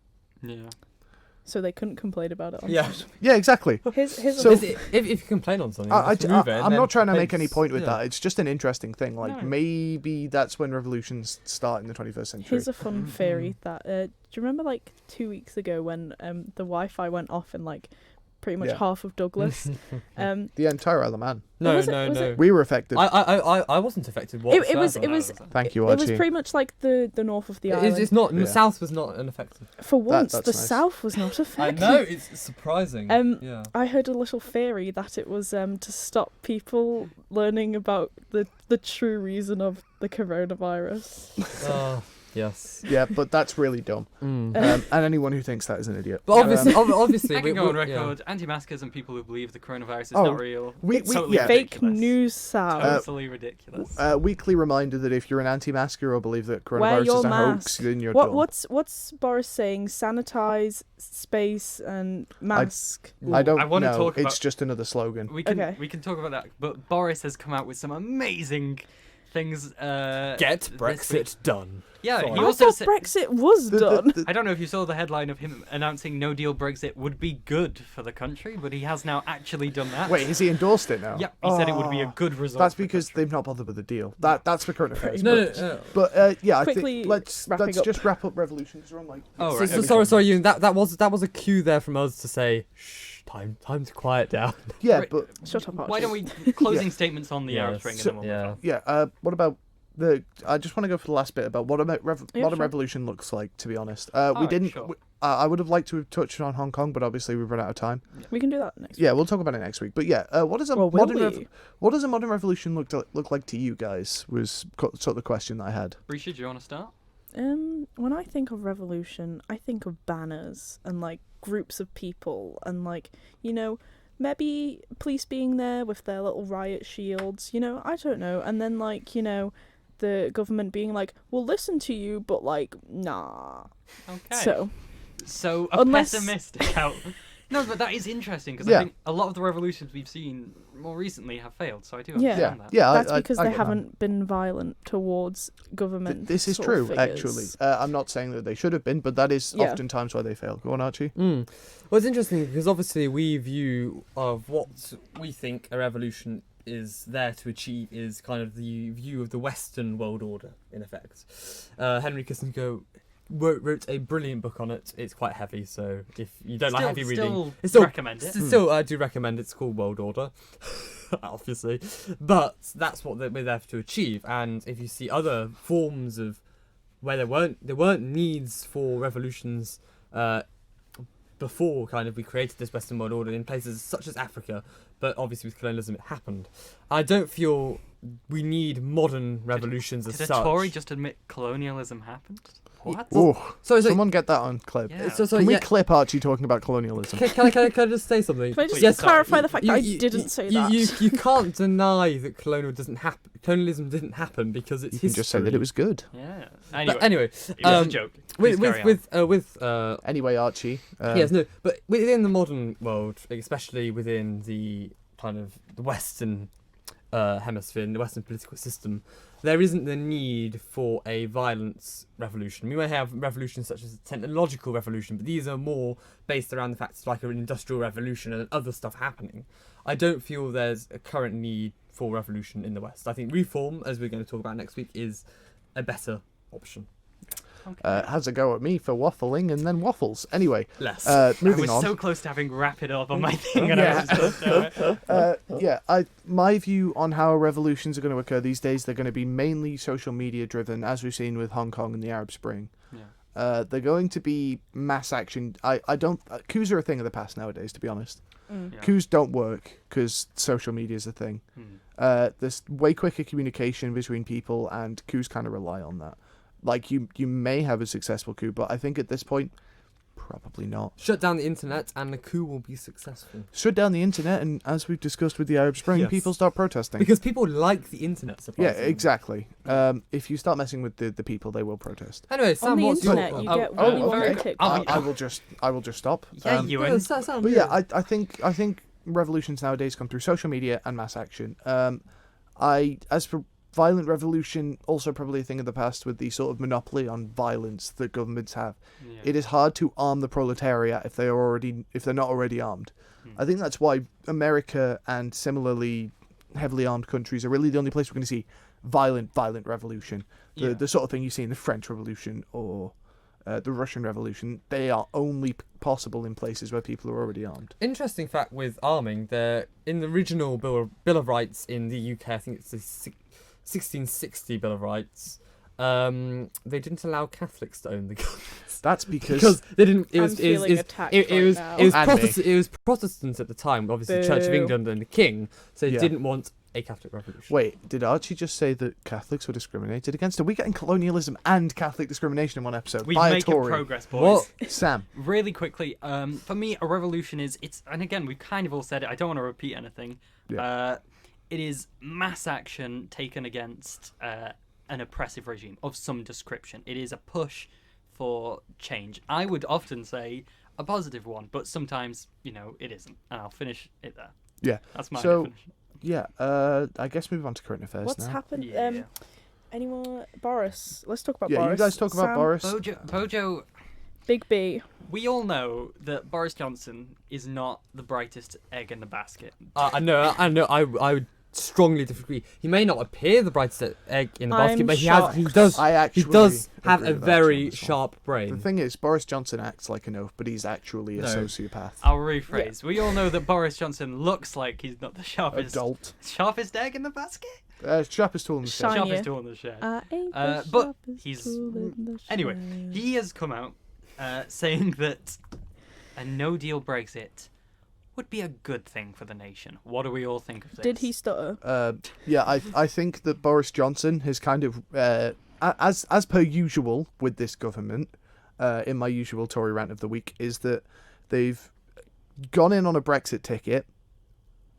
Yeah. So they couldn't complain about it. On Yeah. Yeah, exactly. Here's So- if you complain on something, I'm just remove it and then not trying to make any fix- point with yeah. that. It's just an interesting thing. Like, No. maybe that's when revolutions start in the 21st century. Here's a fun theory that do you remember like 2 weeks ago when the Wi-Fi went off in like pretty much Yeah. half of Douglas? The entire Isle of Man. No, Was it- no, was no. it- We were affected. I wasn't affected whatsoever. it was Thank you, it was Archie. pretty much like the north of the island. It's not. Yeah. The south was not unaffected. For once, that's the nice. south was not I affected. know. It's surprising. Yeah. I heard a little theory that it was to stop people learning about the true reason of the coronavirus. Oh, yes. Yeah, but that's really dumb. Mm. And anyone who thinks that is an idiot. But obviously, obviously, I can go on yeah. record. Anti-maskers and people who believe the coronavirus is Oh, not real. we- It's totally yeah. Fake ridiculous. news, Sam. Totally ridiculous. Weekly reminder that if you're an anti-masker or believe that Wear coronavirus your is a hoax, mask. then you're dumb. What's Boris saying? Sanitize, space, and mask. I don't I wanna know. talk It's about- just another slogan. we can okay. talk about that. But Boris has come out with some amazing things. Get this week. Brexit done. Yeah, Sorry. he I also thought said. Brexit was done. I don't know if you saw the headline of him announcing no deal Brexit would be good for the country, but he has now actually done that. Wait, has he endorsed it now? Yeah, he said it would be a good result. That's for the because country. they've not bothered with the deal. That's for current affairs. No, but, no, no. But yeah, I Quickly think let's wrapping up. just wrap up revolution because we're on like. Oh, So, right, so okay. sorry, Ewan. That was a cue there from us to say, shh, time to quiet down. Yeah, Right. but Shut up, Archie. Why don't we closing Yeah. statements on the Yes. Arab Spring and So- then we'll move on. yeah. What about the? I just want to go for the last bit about what about Yeah, modern sure. revolution looks like. To be honest, we Alright, didn't. sure. I would have liked to have touched on Hong Kong, but obviously we've run out of time. We can do that next. Yeah, we'll talk about it next week. But yeah, what does a Well, will modern we? what does a modern revolution look like to you guys? Was sort of the question that I had. Risha, do you want to start? When I think of revolution, I think of banners and like groups of people and like, maybe police being there with their little riot shields, I don't know. And then like, the government being like, we'll listen to you, but like, nah. Okay. So Unless- pessimistic out. No, but that is interesting because Yeah. I think a lot of the revolutions we've seen more recently have failed. So I do Yeah. understand that. Yeah, That's I because I they get that. haven't been violent towards government. This is sort of true, figures. actually. I'm not saying that they should have been, but that is Yeah. oftentimes why they fail. Go on, Archie. Well, it's interesting because obviously we view of what we think a revolution is there to achieve is kind of the view of the Western world order, in effect. Henry Kissinger wrote a brilliant book on it. It's quite heavy, so if you don't like heavy reading, Still recommend it. Still, I do recommend it. It's called World Order, obviously, but that's what we're there to achieve. And if you see other forms of where there weren't needs for revolutions before kind of we created this Western world order in places such as Africa, but obviously with colonialism it happened. I don't feel we need modern revolutions Did as a such. Tory just admit colonialism happened? What? Oh, So someone get that on clip. Yeah. Can we clip Archie talking about colonialism? Can I just say something? Can I just Yes, clarify sorry. the fact that I didn't say that? You can't deny that colonialism didn't happen because it's You can history. just say that it was good. Yeah. But anyway, it was a joke. Please carry on. Anyway, Archie. Yes, no, but within the modern world, especially within the kind of the Western hemisphere, in the Western political system, there isn't the need for a violence revolution. We may have revolutions such as the technological revolution, but these are more based around the fact it's like an industrial revolution and other stuff happening. I don't feel there's a current need for revolution in the West. I think reform, as we're going to talk about next week, is a better option. Has a go at me for waffling and then waffles. Anyway, Less. moving I was on. so close to having wrap it up on my thing, and I was just My view on how revolutions are going to occur these days, they're going to be mainly social media driven, as we've seen with Hong Kong and the Arab Spring. Yeah. They're going to be mass action. Coups are a thing of the past nowadays, to be honest. Yeah. Coups don't work because social media is a thing. There's way quicker communication between people, and coups kind of rely on that. Like, you may have a successful coup, but I think at this point, probably not. Shut down the internet and the coup will be successful. Shut down the internet, and as we've discussed with the Arab Spring, Yes. people start protesting. Because people like the internet, Yeah, surprisingly. exactly. If you start messing with the people, they will protest. Anyway, Sam, On the what's your... internet, you get really long TikTok. I will just stop. Yeah, Ewan. Sam, But yeah, I think revolutions nowadays come through social media and mass action. As for violent revolution, also probably a thing of the past with the sort of monopoly on violence that governments have. Yeah. It is hard to arm the proletariat if they're not already armed. I think that's why America and similarly heavily armed countries are really the only place we're going to see violent revolution. The sort of thing you see in the French Revolution or the Russian Revolution. They are only possible in places where people are already armed. Interesting fact with arming, in the original Bill of Rights in the UK, I think it's the 1660 Bill of Rights, they didn't allow Catholics to own the guns. That's because they didn't. It I'm was feeling attacked it right was now. it was And Protestant. It was Protestants at the time, obviously the Church of Boo. England and the King. So they Yeah. didn't want a Catholic revolution. Wait, did Archie just say that Catholics were discriminated against? Are we getting colonialism and Catholic discrimination in one episode? We're by a making Tory? progress, boys. What? Sam. Really quickly, for me, a revolution is and again we've kind of all said it. I don't want to repeat anything. Yeah. It is mass action taken against an oppressive regime of some description. It is a push for change. I would often say a positive one, but sometimes it isn't, and I'll finish it there. Yeah. That's my So, definition. Yeah. I guess move on to current affairs What's now. happened? Yeah. Anyone? Boris. Let's talk about Yeah, Boris. you guys talk about Sam, Boris. Bojo, Big B. we all know that Boris Johnson is not the brightest egg in the basket. I know. I would strongly disagree. He may not appear the brightest egg in the basket, I'm but shocked. he does I actually have agree a with very Archie on this one. sharp brain. The thing is, Boris Johnson acts like an oaf, but he's actually a No. sociopath. I'll rephrase. We all know that Boris Johnson looks like he's not the sharpest Adult. egg in the basket. Sharpest tool in the Shine. shed. Sharpest tool in the shed. I ain't Uh, the but sharpest he's- tool in the Anyway, shed. he has come out saying that a no-deal Brexit would be a good thing for the nation. What do we all think of this? Did he stutter? Yeah, I think that Boris Johnson has kind of, as per usual with this government, in my usual Tory rant of the week, is that they've gone in on a Brexit ticket,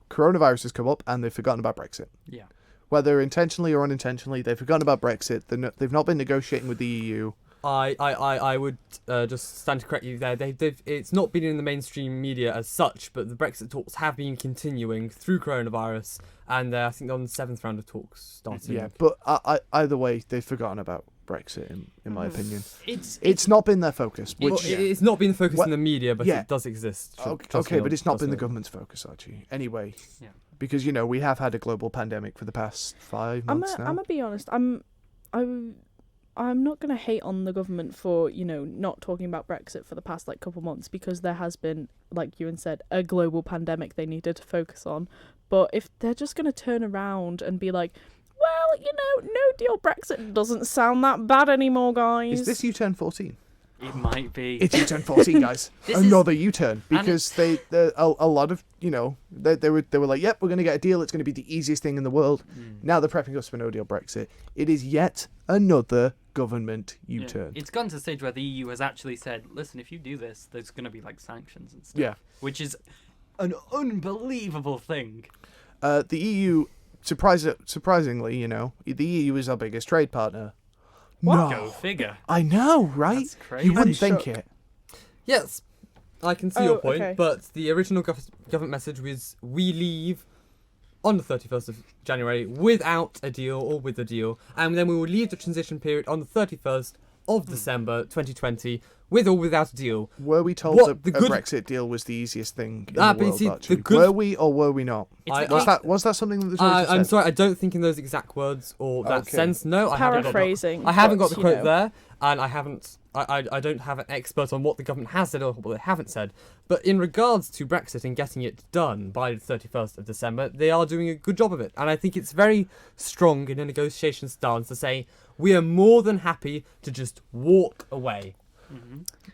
coronavirus has come up, and they've forgotten about Brexit. Yeah. Whether intentionally or unintentionally, they've forgotten about Brexit. They've not been negotiating with the EU. I would just stand to correct you there. It's not been in the mainstream media as such, but the Brexit talks have been continuing through coronavirus, and I think they're on the 7th round of talks starting. Yeah, but either way, they've forgotten about Brexit, in my opinion. It's Not been their focus. Which, It's not been focused in the media, but Yeah. it does exist. Okay, but it's not been the government's focus, Archie. Anyway, Yeah. because we have had a global pandemic for the past 5 I'm months now. gonna be honest. I'm not going to hate on the government for, not talking about Brexit for the past couple months, because there has been, like Ewan said, a global pandemic they needed to focus on. But if they're just going to turn around and be like, well, no deal Brexit doesn't sound that bad anymore, guys. Is this U-turn 14? It might be. It's U-turn 14, guys. Another U-turn, because a lot of they were like, yep, we're going to get a deal. It's going to be the easiest thing in the world. Now they're prepping us for no deal Brexit. It is yet another government U-turn. It's gone to the stage where the EU has actually said, listen, if you do this, there's going to be sanctions and stuff. Yeah, which is an unbelievable thing. The EU, surprisingly, the EU is our biggest trade partner. What? No. Go figure. I know, right? That's crazy. You wouldn't I'm think shook. it. Yes, I can see Oh, your point, okay. but the original government message was we leave on the 31st of January without a deal or with a deal, and then we will leave the transition period on the 31st of December 2020 with or without a deal. Were we told What that the a good- Brexit deal was the easiest thing in Ah, the but you world, see, the actually? good- Were we or were we not? It's Was that something that the Tories I'm said? sorry, I don't think in those exact words or that Okay. sense. No, I haven't got the- Paraphrasing. I haven't got but, the quote there, and I haven't. I don't have an expert on what the government has said or what they haven't said. But in regards to Brexit and getting it done by the 31st of December, they are doing a good job of it. And I think it's very strong in a negotiation stance to say we are more than happy to just walk away.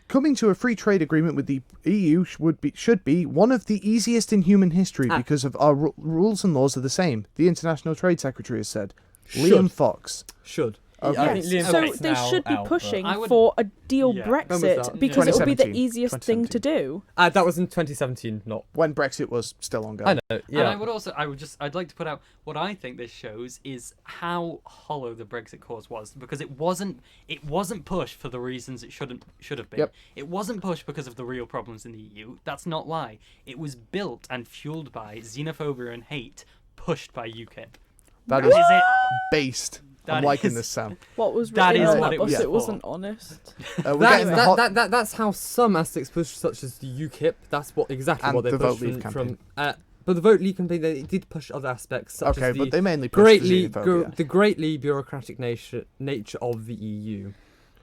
Coming to a free trade agreement with the EU should be one of the easiest in human history because of our rules and laws are the same. The International Trade Secretary has said. Liam Fox. Should. Okay. I think Yes, Liam so Fox they now should be out, but- pushing I would- for a deal Yeah. When was Brexit that? because it will be the 2017. easiest thing to do. That was in 2017, not. When Brexit was still ongoing. I know. And Yeah. I'd like to put out what I think this shows is how hollow the Brexit cause was, because it wasn't pushed for the reasons it should have been. Yep. It wasn't pushed because of the real problems in the EU. That's not why. It was built and fueled by xenophobia and hate pushed by UKIP. That Is is it? based. I'm That liking is- this, Sam. What was That written is on what that it bus, was it for. wasn't honest. We're getting the hot... That's how some aspects push, such as the UKIP. That's what exactly And what they the pushed Vote Leave campaign. but the Vote Leave campaign, they did push other aspects, such Okay, as but the they mainly pushed the xenophobia. the greatly bureaucratic nature of the EU.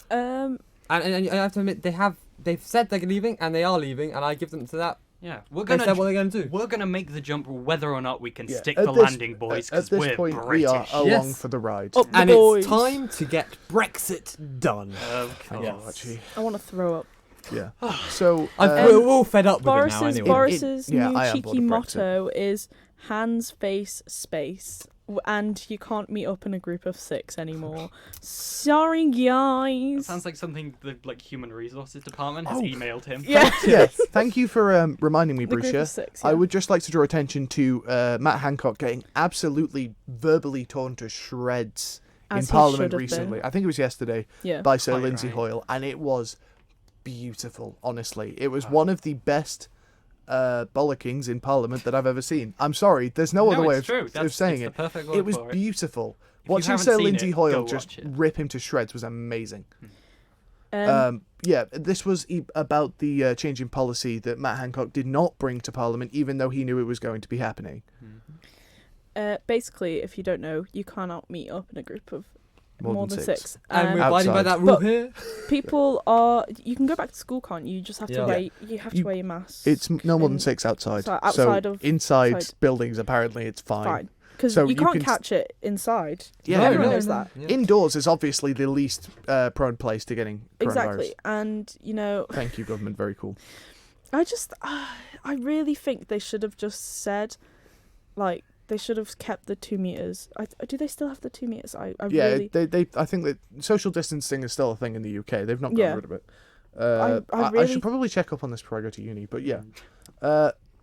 And I have to admit, they've said they're leaving, and they are leaving, and I give them to that. Yeah, we're They gonna said what they're going to do. we're gonna make the jump whether or not we can Yeah, stick at the this- landing, boys, At because this we're point, British. we are along Yes. for the ride. Up the And boys. it's time to get Brexit done. Of course. Yes. Actually, I want to throw up. yeah. So, We're all fed up with it now Boris's anyway. Boris's Yeah, new I am bored cheeky of Brexit. motto is hands, face, space. And you can't meet up in a group of 6 anymore. Sorry, guys. Sounds like something the Human Resources Department has Oh. emailed him. Yeah. yeah, thank you for reminding me, The group Brucia. of 6, I yeah. would just like to draw attention to Matt Hancock getting absolutely verbally torn to shreds As in he Parliament should have recently. been. I think it was yesterday Yeah. by Sir Quite Lindsay right. Hoyle, and it was beautiful. Honestly, it was one of the best bollockings in Parliament that I've ever seen. I'm sorry, there's no other way it's true. of saying it's it. the perfect word It was for beautiful. If you Watching haven't Sir seen Lindsay it, Hoyle go just watch it. rip him to shreds was amazing. Um, Yeah, this was about the change in policy that Matt Hancock did not bring to Parliament, even though he knew it was going to be happening. basically, if you don't know, you cannot meet up in a group of more than 6. And we're abiding by Outside. that rule But- here. People are. You can go back to school, can't you? You just have to Yeah. wear. You have to You- wear your mask. It's no more than in- 6 outside. so outside of- inside outside. buildings, apparently, it's fine. fine because So you you can't can- catch it inside. Yeah, everyone no, knows that. Yeah. Indoors is obviously the least prone place to getting coronavirus. Exactly, and Thank you, government. Very cool. I just, I really think they should have just said, they should have kept the 2 meters. Do they still have the 2 meters? I Yeah, really. they. I think that social distancing is still a thing in the UK. They've not gotten Yeah. rid of it. I I really- should probably check up on this before I go to uni. But yeah,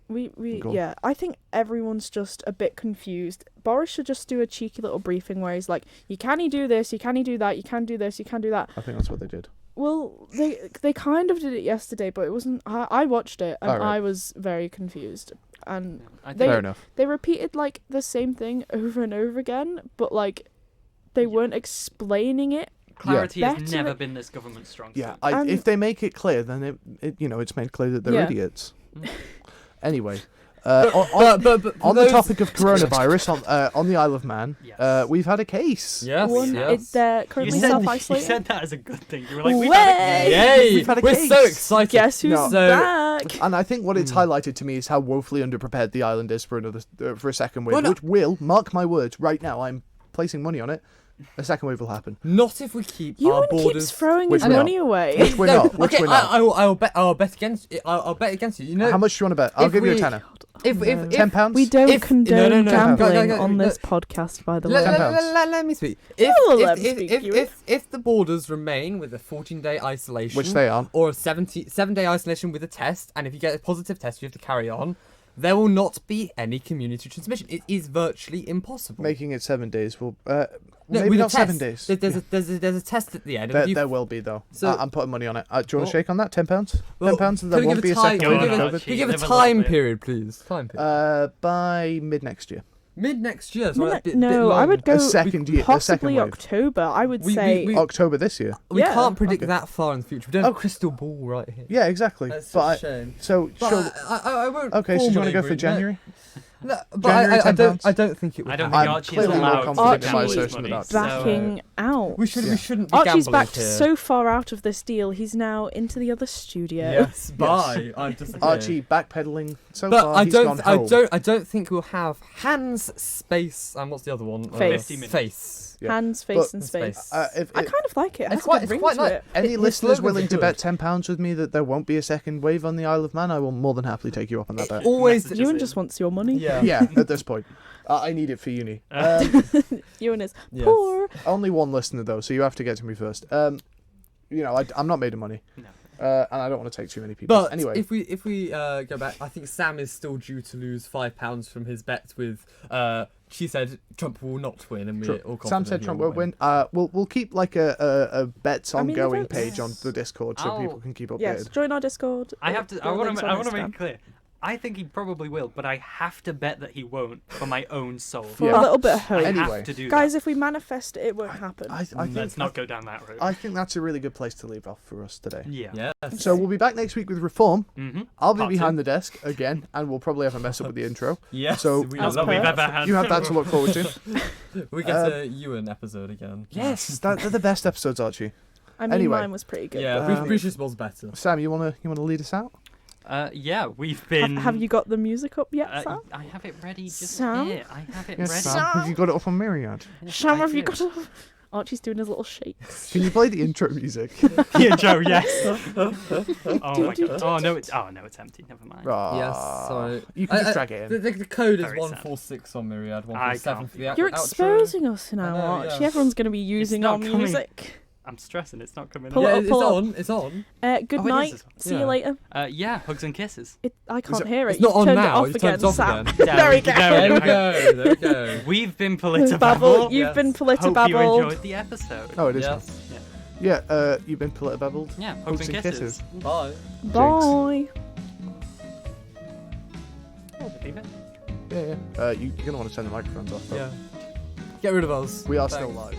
We Go on. yeah, I think everyone's just a bit confused. Boris should just do a cheeky little briefing where he's like, you can't do this, you can't do that, you can't do this, you can't do that. I think that's what they did. Well, they kind of did it yesterday, but it wasn't. I watched it and Alright. I was very confused. And I They- think Fair enough. they repeated the same thing over and over again, but they weren't explaining it. clarity has Better never it- been this government's strong Yeah, suit. And- if they make it clear, then it's made clear that they're Yeah. idiots. Mm. Anyway, On the those- topic of coronavirus, on the Isle of Man, Yes. we've had a case. Yes. One, yes. they're You currently said, you self-isolating. said that as a good thing. You were like, Yay! We've had a We're case. so excited. Guess who's No. So- back? And I think what it's highlighted to me is how woefully underprepared the island is for a second wave, Well, no- which will, mark my words, right now, I'm placing money on it, a second wave will happen. Not if we keep our Ewan borders. keeps throwing Which his we're money away. Which we're not. Which okay, we're not. I'll bet against. I'll bet against you. You know, How much do you want to bet? I'll if give you a we- tenner. if £10? We don't If- condone no, gambling go, on no. this podcast, by the way. Let me speak. Oh, let me speak, you. If the borders remain with a 14-day isolation, Which they are. or a 7-day isolation with a test, and if you get a positive test, you have to carry on. There will not be any community transmission. It is virtually impossible. Making it 7 days will. No, Maybe with a not 7 test. days. There's a test at the end. and There will be, though. So- I'm putting money on it. Do you want Well- to shake on that? £10? Well, £10 and can there we won't give be a a second time- wave Go of on, COVID. Archie. Can you give a Live a little time bit. period, please? Time period. By mid next year. Mid next year. So that's a bit No, I long. would go A second year. A possibly second wave. October. I would We- say. we- October this year. We Yeah. can't predict Okay. that far in the future. We don't have a crystal ball right here. Yeah, exactly. That's But such a shame. so But sure. I won't. Okay, so do you want to go for formally agree. January? No, but January, I don't. £10? I don't think it would. I don't happen. think I'm Archie is clearly more allowed confident to in my gamble his assertion money, about so- backing out. We shouldn't. Yeah. We shouldn't be Archie's gamblers backed here. so far out of this deal, he's now into the other studio. Yes. Bye. I've just. Archie backpedaling so But far. I He's gone don't. home. I don't think we'll have hands, space, and what's the other one? Face. 50 minutes. Face. Yeah. Hands, face, But- and space. If I kind of like it. It has It's quite- a it's good ring quite to nice. it. any his listeners slogan's willing to good. bet £10 with me that there won't be a second wave on the Isle of Man, I will more than happily take you up on that bet. Always. Messages Ewan in. just wants your money. Yeah. Yeah, at this point. I need it for uni. Ewan is Yes. poor. Only one listener though, so you have to get to me first. I'm not made of money, No. and I don't want to take too many people. But anyway, if we go back, I think Sam is still due to lose £5 from his bet with. She said Trump will not win, and we're all confident. Sam said he Trump won't win. We'll keep like a bets I mean, the ongoing votes- page on the Discord so I'll- people can keep updated. Yes, join our Discord. I have to. The I want link's to. on I want to make Instagram. it clear. I think he probably will, but I have to bet that he won't for my own soul. For Yeah. a little bit of hope. I Anyway. have to do Guys, if we manifest it, it won't happen. I that. think Let's not go down that road. I think that's a really good place to leave off for us today. Yeah. Yes. So we'll be back next week with Reform. Mm-hmm. I'll be Part behind two. the desk again, and we'll probably have a mess up with the intro. Yes. So- we As That we've per. ever had. You have that to look forward to. we get a Ewan episode again. Yes, they're the best episodes, Archie. I mean, Anyway. mine was pretty good. Yeah. but- Bruce's was better. Sam, you wanna lead us out? Yeah, we've been. Have you got the music up yet, Sam? I have it ready. Just Sam? here. I have it Yes, ready. Sam. Have you got it up on Myriad? Yes, Sam, I have you do. got a... Archie's doing his little shakes. Can you play the intro music? Yeah, Joe. Yes. Oh my god. Oh no, it's empty. Never mind. Yes. So You can just drag it in. the code is Very sad. 146 on Myriad. I 147 can't for be the bothered. You're outro. exposing us now, I know, Archie. yeah. Everyone's going to be using our not coming. music. I'm stressing. It's not coming. Pull up. it Yeah, up, it's pull up. on. It's on. Good Oh, it night. is. See you Yeah. later. Yeah, hugs and kisses. I can't it- hear it. It's not You've on turned now, it off it's again, turned off Sam. again. There there we we go. go. There we go. There we go. We've been Babble. PolitiBabble. You've been Hope you PolitiBabble. enjoyed the episode. Oh, it is. Yes. Yeah. You've been PolitiBabbled. Yeah, hugs and kisses. Bye. Bye. Leave it. Yeah. You're gonna want to turn the microphones off. Though. Yeah. Get rid of us. We are Thanks. still live.